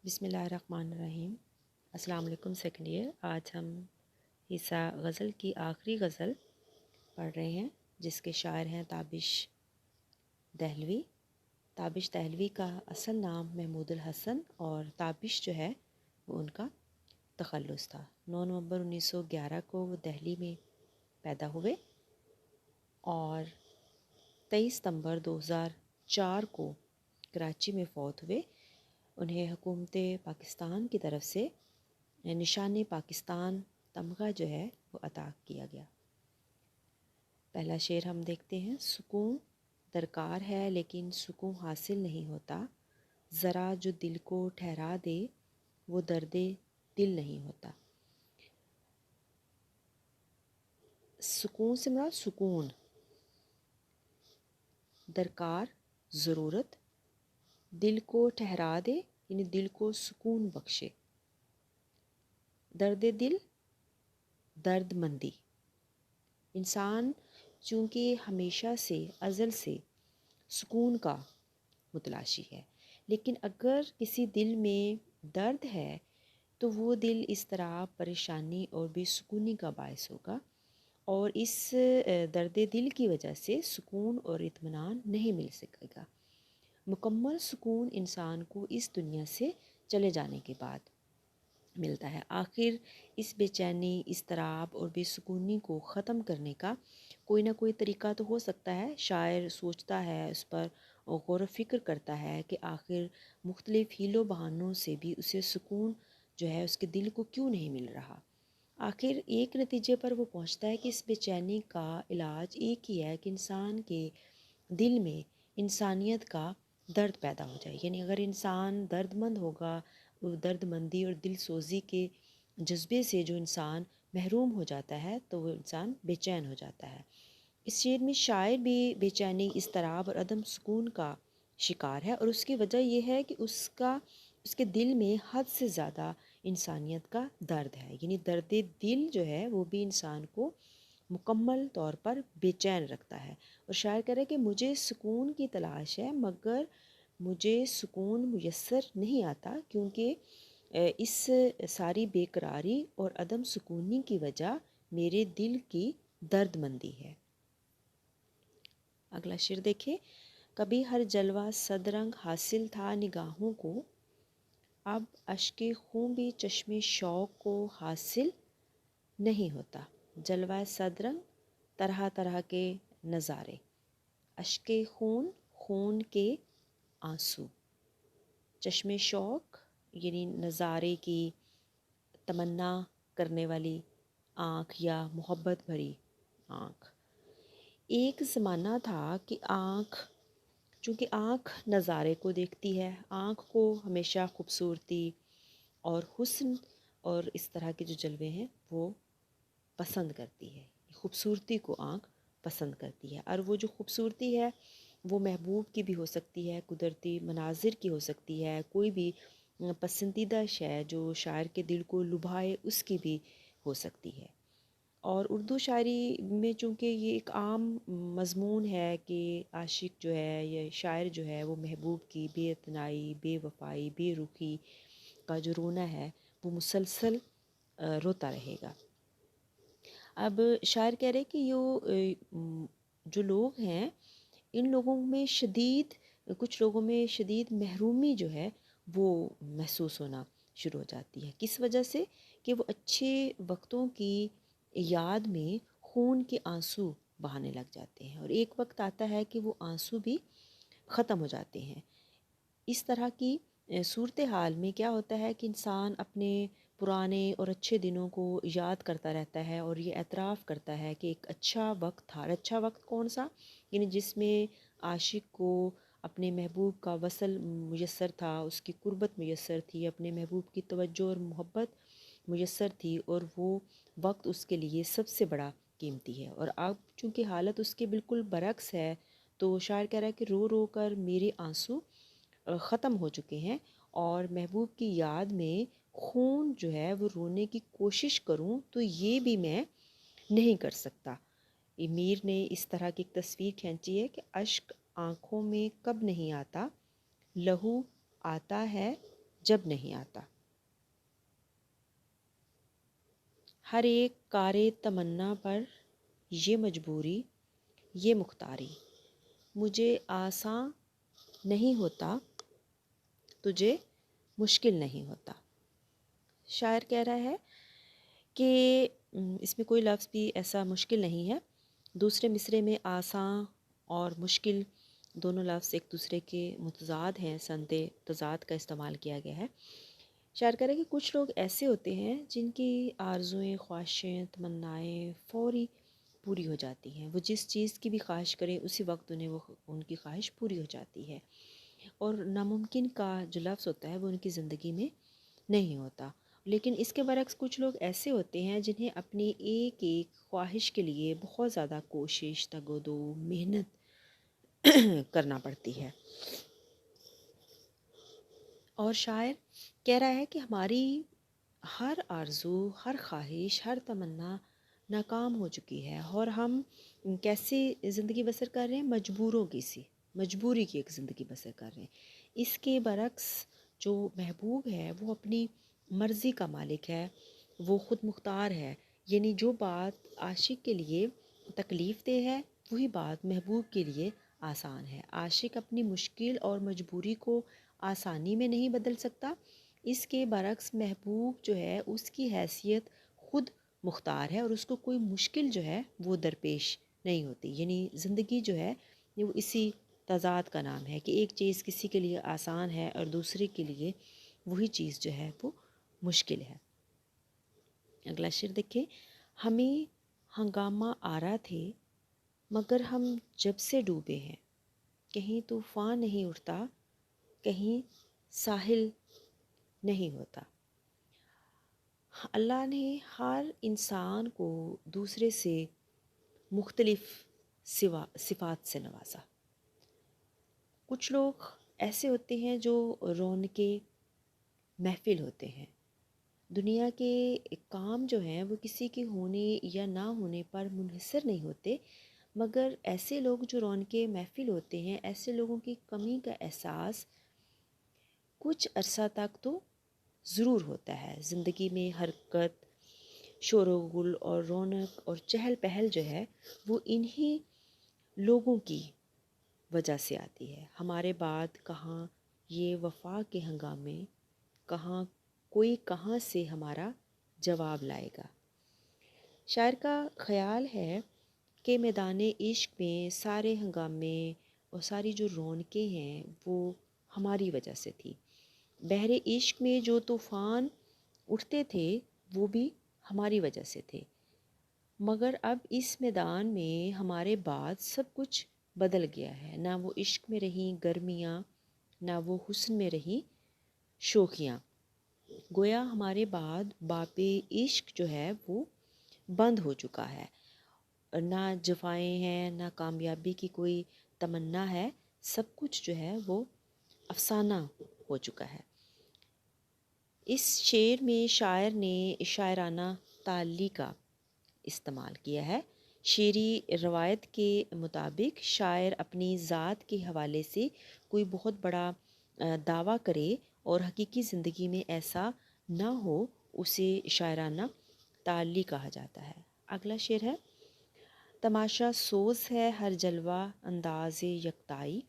بسم اللہ الرحمن الرحیم۔ السلام علیکم سیکنڈ ایئر۔ آج ہم حصہ غزل کی آخری غزل پڑھ رہے ہیں جس کے شاعر ہیں تابش دہلوی۔ تابش دہلوی کا اصل نام محمود الحسن اور تابش جو ہے وہ ان کا تخلص تھا۔ 9 نومبر 1911 کو وہ دہلی میں پیدا ہوئے اور 23 ستمبر 2004 کو کراچی میں فوت ہوئے۔ انہیں حکومت پاکستان کی طرف سے نشان پاکستان تمغہ جو ہے وہ عطا کیا گیا۔ پہلا شعر ہم دیکھتے ہیں۔ سکون درکار ہے لیکن سکون حاصل نہیں ہوتا، ذرا جو دل کو ٹھہرا دے وہ درد دل نہیں ہوتا۔ سکون سے مراد سکون، درکار ضرورت، دل کو ٹھہرا دے یعنی دل کو سکون بخشے، درد دل درد مندی۔ انسان چونکہ ہمیشہ سے ازل سے سکون کا متلاشی ہے، لیکن اگر کسی دل میں درد ہے تو وہ دل اس طرح پریشانی اور بے سکونی کا باعث ہوگا، اور اس درد دل کی وجہ سے سکون اور اطمینان نہیں مل سکے گا۔ مکمل سکون انسان کو اس دنیا سے چلے جانے کے بعد ملتا ہے۔ آخر اس بے چینی، اضطراب اور بے سکونی کو ختم کرنے کا کوئی نہ کوئی طریقہ تو ہو سکتا ہے۔ شاعر سوچتا ہے، اس پر غور و فکر کرتا ہے کہ آخر مختلف حیل و بہانوں سے بھی اسے سکون جو ہے اس کے دل کو کیوں نہیں مل رہا۔ آخر ایک نتیجے پر وہ پہنچتا ہے کہ اس بے چینی کا علاج ایک ہی ہے کہ انسان کے دل میں انسانیت کا درد پیدا ہو جائے۔ یعنی اگر انسان درد مند ہوگا، درد مندی اور دل سوزی کے جذبے سے جو انسان محروم ہو جاتا ہے تو وہ انسان بے چین ہو جاتا ہے۔ اس شعر میں شاعر بھی بے چینی، اضطراب اور عدم سکون کا شکار ہے، اور اس کی وجہ یہ ہے کہ اس کے دل میں حد سے زیادہ انسانیت کا درد ہے۔ یعنی درد دل جو ہے وہ بھی انسان کو مکمل طور پر بے چین رکھتا ہے، اور شاعر کہہ رہا ہے کہ مجھے سکون کی تلاش ہے مگر مجھے سکون میسر نہیں آتا، کیونکہ اس ساری بے قراری اور عدم سکونی کی وجہ میرے دل کی درد مندی ہے۔ اگلا شعر دیکھیں۔ کبھی ہر جلوہ صد رنگ حاصل تھا نگاہوں کو، اب اشک خون بھی چشم شوق کو حاصل نہیں ہوتا۔ جلوہ صد رنگ طرح طرح کے نظارے، اشک خون خون کے آنسو، چشم شوق یعنی نظارے کی تمنا کرنے والی آنکھ یا محبت بھری آنکھ۔ ایک زمانہ تھا کہ چونکہ آنکھ نظارے کو دیکھتی ہے، آنکھ کو ہمیشہ خوبصورتی اور حسن اور اس طرح کے جو جلوے ہیں وہ پسند کرتی ہے۔ خوبصورتی کو آنکھ پسند کرتی ہے، اور وہ جو خوبصورتی ہے وہ محبوب کی بھی ہو سکتی ہے، قدرتی مناظر کی ہو سکتی ہے، کوئی بھی پسندیدہ شے جو شاعر کے دل کو لبھائے اس کی بھی ہو سکتی ہے۔ اور اردو شاعری میں چونکہ یہ ایک عام مضمون ہے کہ عاشق جو ہے یا شاعر جو ہے وہ محبوب کی بے اعتنائی، بے وفائی، بے رخی کا جو رونا ہے وہ مسلسل روتا رہے گا۔ اب شاعر کہہ رہے کہ جو لوگ ہیں ان لوگوں میں کچھ لوگوں میں شدید محرومی جو ہے وہ محسوس ہونا شروع ہو جاتی ہے۔ کس وجہ سے؟ کہ وہ اچھے وقتوں کی یاد میں خون کے آنسو بہانے لگ جاتے ہیں، اور ایک وقت آتا ہے کہ وہ آنسو بھی ختم ہو جاتے ہیں۔ اس طرح کی صورتحال میں کیا ہوتا ہے کہ انسان اپنے پرانے اور اچھے دنوں کو یاد کرتا رہتا ہے اور یہ اعتراف کرتا ہے کہ ایک اچھا وقت تھا۔ اچھا وقت کون سا؟ یعنی جس میں عاشق کو اپنے محبوب کا وصل میسر تھا، اس کی قربت میسر تھی، اپنے محبوب کی توجہ اور محبت میسر تھی، اور وہ وقت اس کے لیے سب سے بڑا قیمتی ہے۔ اور اب چونکہ حالت اس کے بالکل برعکس ہے تو شاعر کہہ رہا ہے کہ رو رو کر میرے آنسو ختم ہو چکے ہیں، اور محبوب کی یاد میں خون جو ہے وہ رونے کی کوشش کروں تو یہ بھی میں نہیں کر سکتا۔ میر نے اس طرح کی ایک تصویر کھینچی ہے کہ اشک آنکھوں میں کب نہیں آتا، لہو آتا ہے جب نہیں آتا۔ ہر ایک کار تمنا پر یہ مجبوری، یہ مختاری، مجھے آساں نہیں ہوتا، تجھے مشکل نہیں ہوتا۔ شاعر کہہ رہا ہے کہ اس میں کوئی لفظ بھی ایسا مشکل نہیں ہے۔ دوسرے مصرے میں آساں اور مشکل دونوں لفظ ایک دوسرے کے متضاد ہیں، سند تضاد کا استعمال کیا گیا ہے۔ شاعر کہہ رہا ہے کہ کچھ لوگ ایسے ہوتے ہیں جن کی آرزوئیں، خواہشیں، تمنائیں فوری پوری ہو جاتی ہیں۔ وہ جس چیز کی بھی خواہش کریں اسی وقت انہیں وہ ان کی خواہش پوری ہو جاتی ہے، اور ناممکن کا جو لفظ ہوتا ہے وہ ان کی زندگی میں نہیں ہوتا۔ لیکن اس کے برعکس کچھ لوگ ایسے ہوتے ہیں جنہیں اپنی ایک ایک خواہش کے لیے بہت زیادہ کوشش، تگ و دو، محنت کرنا پڑتی ہے۔ اور شاعر کہہ رہا ہے کہ ہماری ہر آرزو، ہر خواہش، ہر تمنا ناکام ہو چکی ہے، اور ہم کیسی زندگی بسر کر رہے ہیں؟ مجبوری کی ایک زندگی بسر کر رہے ہیں۔ اس کے برعکس جو محبوب ہے وہ اپنی مرضی کا مالک ہے، وہ خود مختار ہے۔ یعنی جو بات عاشق کے لیے تکلیف دہ ہے وہی بات محبوب کے لیے آسان ہے۔ عاشق اپنی مشکل اور مجبوری کو آسانی میں نہیں بدل سکتا، اس کے برعکس محبوب جو ہے اس کی حیثیت خود مختار ہے، اور اس کو کوئی مشکل جو ہے وہ درپیش نہیں ہوتی۔ یعنی زندگی جو ہے وہ اسی تضاد کا نام ہے کہ ایک چیز کسی کے لیے آسان ہے اور دوسرے کے لیے وہی چیز جو ہے وہ مشکل ہے۔ اگلا شعر دیکھیں، ہمیں ہنگامہ آرا تھے مگر ہم جب سے ڈوبے ہیں، کہیں طوفان نہیں اٹھتا، کہیں ساحل نہیں ہوتا۔ اللہ نے ہر انسان کو دوسرے سے مختلف صفات سے نوازا۔ کچھ لوگ ایسے ہوتے ہیں جو رونق محفل ہوتے ہیں، دنیا کے کام جو ہیں وہ کسی کے ہونے یا نہ ہونے پر منحصر نہیں ہوتے، مگر ایسے لوگ جو رونق محفل ہوتے ہیں، ایسے لوگوں کی کمی کا احساس کچھ عرصہ تک تو ضرور ہوتا ہے۔ زندگی میں حرکت، شور و غل اور رونق اور چہل پہل جو ہے وہ انہی لوگوں کی وجہ سے آتی ہے۔ ہمارے بعد کہاں یہ وفا کے ہنگامے، کہاں سے ہمارا جواب لائے گا۔ شاعر کا خیال ہے کہ میدان عشق میں سارے ہنگامے اور ساری جو رونقیں ہیں وہ ہماری وجہ سے تھی۔ بحر عشق میں جو طوفان اٹھتے تھے وہ بھی ہماری وجہ سے تھے، مگر اب اس میدان میں ہمارے بعد سب کچھ بدل گیا ہے۔ نہ وہ عشق میں رہیں گرمیاں، نہ وہ حسن میں رہیں شوخیاں۔ گویا ہمارے بعد باب عشق جو ہے وہ بند ہو چکا ہے، نہ جفائیں ہیں، نہ کامیابی کی کوئی تمنا ہے، سب کچھ جو ہے وہ افسانہ ہو چکا ہے۔ اس شعر میں شاعر نے شاعرانہ تعلی کا استعمال کیا ہے۔ شعری روایت کے مطابق شاعر اپنی ذات کے حوالے سے کوئی بہت بڑا دعویٰ کرے اور حقیقی زندگی میں ایسا نہ ہو، اسے شاعرانہ تعلی کہا جاتا ہے۔ اگلا شعر ہے، تماشا سوز ہے ہر جلوہ انداز یکتائی،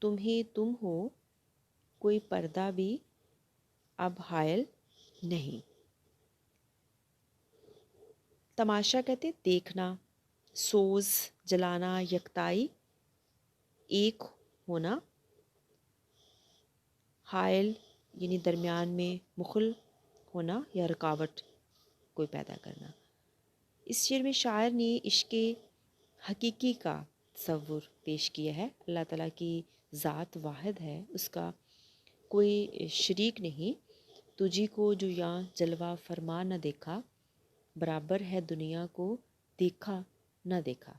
تمہیں تم ہو کوئی پردہ بھی اب حائل نہیں۔ تماشا کہتے دیکھنا، سوز جلانا، یکتائی ایک ہونا، حائل یعنی درمیان میں مخل ہونا یا رکاوٹ کوئی پیدا کرنا۔ اس شعر میں شاعر نے عشق حقیقی کا تصور پیش کیا ہے۔ اللہ تعالیٰ کی ذات واحد ہے، اس کا کوئی شریک نہیں۔ تجھی کو جو یہاں جلوہ فرما نہ دیکھا، برابر ہے دنیا کو دیکھا نہ دیکھا۔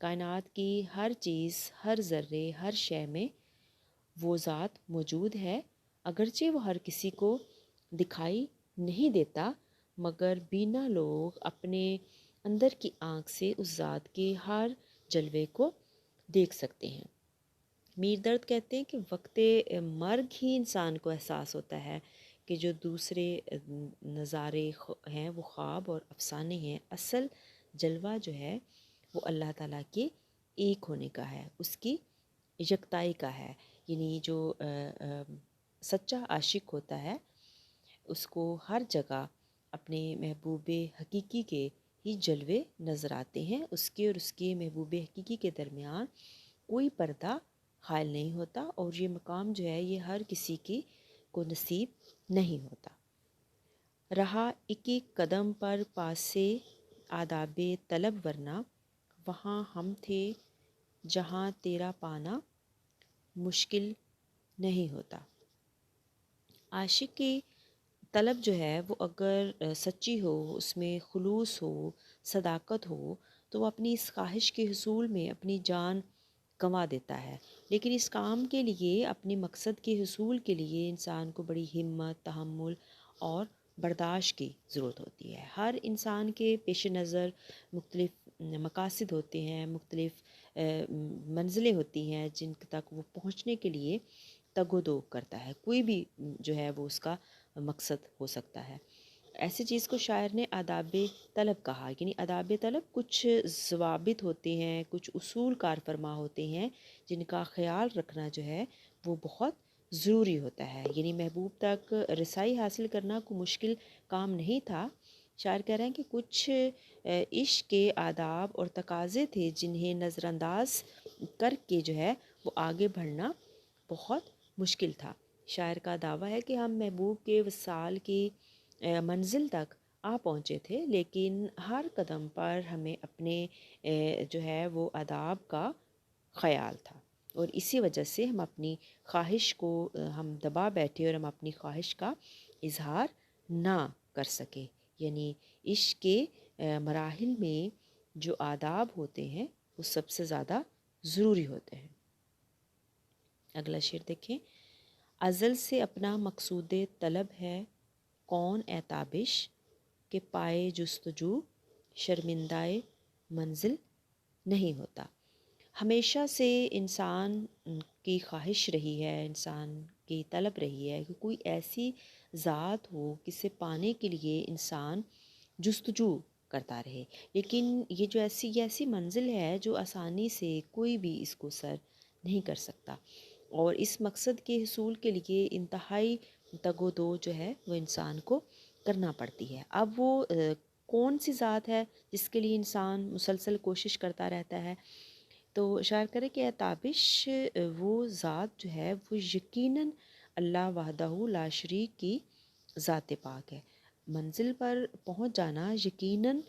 کائنات کی ہر چیز، ہر ذرے، ہر شے میں وہ ذات موجود ہے، اگرچہ وہ ہر کسی کو دکھائی نہیں دیتا، مگر بینا لوگ اپنے اندر کی آنکھ سے اس ذات کے ہر جلوے کو دیکھ سکتے ہیں۔ میر درد کہتے ہیں کہ وقت مرگ ہی انسان کو احساس ہوتا ہے کہ جو دوسرے نظارے ہیں وہ خواب اور افسانے ہیں، اصل جلوہ جو ہے وہ اللہ تعالیٰ کے ایک ہونے کا ہے، اس کی یکتائی کا ہے۔ یعنی جو سچا عاشق ہوتا ہے اس کو ہر جگہ اپنے محبوب حقیقی کے ہی جلوے نظر آتے ہیں، اس کے اور اس کے محبوب حقیقی کے درمیان کوئی پردہ حائل نہیں ہوتا، اور یہ مقام جو ہے یہ ہر کسی کی کو نصیب نہیں ہوتا۔ رہا ایک ایک قدم پر پاسے آداب طلب، ورنہ وہاں ہم تھے جہاں تیرا پانا مشکل نہیں ہوتا۔ عاشق کی طلب جو ہے وہ اگر سچی ہو، اس میں خلوص ہو، صداقت ہو، تو وہ اپنی اس خواہش کے حصول میں اپنی جان گنوا دیتا ہے۔ لیکن اس کام کے لیے، اپنے مقصد کے حصول کے لیے انسان کو بڑی ہمت، تحمل اور برداشت کی ضرورت ہوتی ہے۔ ہر انسان کے پیش نظر مختلف مقاصد ہوتے ہیں، مختلف منزلیں ہوتی ہیں جن تک وہ پہنچنے کے لیے تگ و دو کرتا ہے، کوئی بھی جو ہے وہ اس کا مقصد ہو سکتا ہے۔ ایسی چیز کو شاعر نے آداب طلب کہا، یعنی آداب طلب کچھ ضوابط ہوتے ہیں، کچھ اصول کار فرما ہوتے ہیں جن کا خیال رکھنا جو ہے وہ بہت ضروری ہوتا ہے۔ یعنی محبوب تک رسائی حاصل کرنا کوئی مشکل کام نہیں تھا۔ شاعر کہہ رہے ہیں کہ کچھ عشق کے آداب اور تقاضے تھے جنہیں نظر انداز کر کے جو ہے وہ آگے بڑھنا بہت مشکل تھا۔ شاعر کا دعویٰ ہے کہ ہم محبوب کے وصال کی منزل تک آ پہنچے تھے، لیکن ہر قدم پر ہمیں اپنے جو ہے وہ آداب کا خیال تھا، اور اسی وجہ سے ہم اپنی خواہش کو ہم دبا بیٹھے اور ہم اپنی خواہش کا اظہار نہ کر سکے۔ یعنی عشق کے مراحل میں جو آداب ہوتے ہیں وہ سب سے زیادہ ضروری ہوتے ہیں۔ اگلا شعر دیکھیں۔ ازل سے اپنا مقصود طلب ہے کون اے تابش، کہ پائے جستجو شرمندہ منزل نہیں ہوتا۔ ہمیشہ سے انسان کی خواہش رہی ہے، انسان کی طلب رہی ہے کہ کوئی ایسی ذات ہو کسے پانے کے لیے انسان جستجو کرتا رہے، لیکن یہ جو ایسی منزل ہے جو آسانی سے کوئی بھی اس کو سر نہیں کر سکتا، اور اس مقصد کے حصول کے لیے انتہائی تگ و دو جو ہے وہ انسان کو کرنا پڑتی ہے۔ اب وہ کون سی ذات ہے جس کے لیے انسان مسلسل کوشش کرتا رہتا ہے؟ تو شاعر کرے کہ تابش وہ ذات جو ہے وہ یقیناً اللہ وحدہ لا شریک کی ذات پاک ہے۔ منزل پر پہنچ جانا یقیناً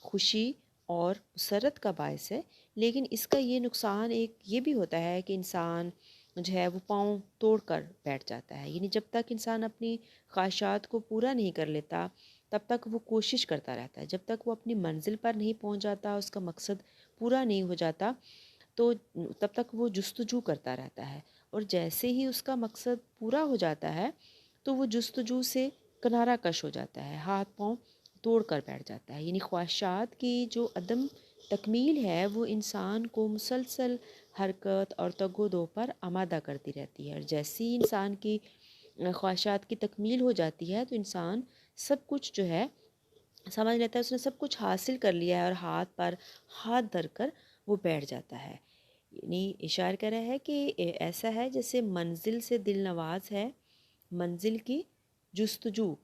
خوشی اور مسرت کا باعث ہے، لیکن اس کا یہ نقصان ایک یہ بھی ہوتا ہے کہ انسان جو ہے وہ پاؤں توڑ کر بیٹھ جاتا ہے۔ یعنی جب تک انسان اپنی خواہشات کو پورا نہیں کر لیتا تب تک وہ کوشش کرتا رہتا ہے، جب تک وہ اپنی منزل پر نہیں پہنچ جاتا، اس کا مقصد پورا نہیں ہو جاتا، تو تب تک وہ جستجو کرتا رہتا ہے، اور جیسے ہی اس کا مقصد پورا ہو جاتا ہے تو وہ جستجو سے کنارہ کش ہو جاتا ہے، ہاتھ پاؤں توڑ کر بیٹھ جاتا ہے۔ یعنی خواہشات کی جو عدم تکمیل ہے وہ انسان کو مسلسل حرکت اور تگ و دو پر آمادہ کرتی رہتی ہے، اور جیسے ہی انسان کی خواہشات کی تکمیل ہو جاتی ہے تو انسان سب کچھ جو ہے سمجھ لیتا ہے اس نے سب کچھ حاصل کر لیا ہے، اور ہاتھ پر ہاتھ دھر کر وہ بیٹھ جاتا ہے۔ یعنی اشارہ کر رہا ہے کہ ایسا ہے جیسے منزل سے دل نواز ہے منزل کی جستجو،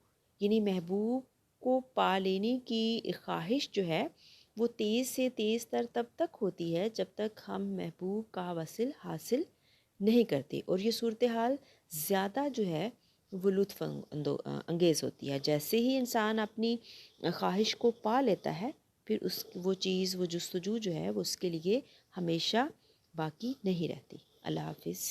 یعنی محبوب کو پا لینے کی خواہش جو ہے وہ تیز سے تیز تر تب تک ہوتی ہے جب تک ہم محبوب کا وصل حاصل نہیں کرتے، اور یہ صورتحال زیادہ جو ہے وہ لطف انگیز ہوتی ہے۔ جیسے ہی انسان اپنی خواہش کو پا لیتا ہے پھر وہ چیز، وہ جستجو جو ہے وہ اس کے لیے ہمیشہ باقی نہیں رہتی۔ اللہ حافظ۔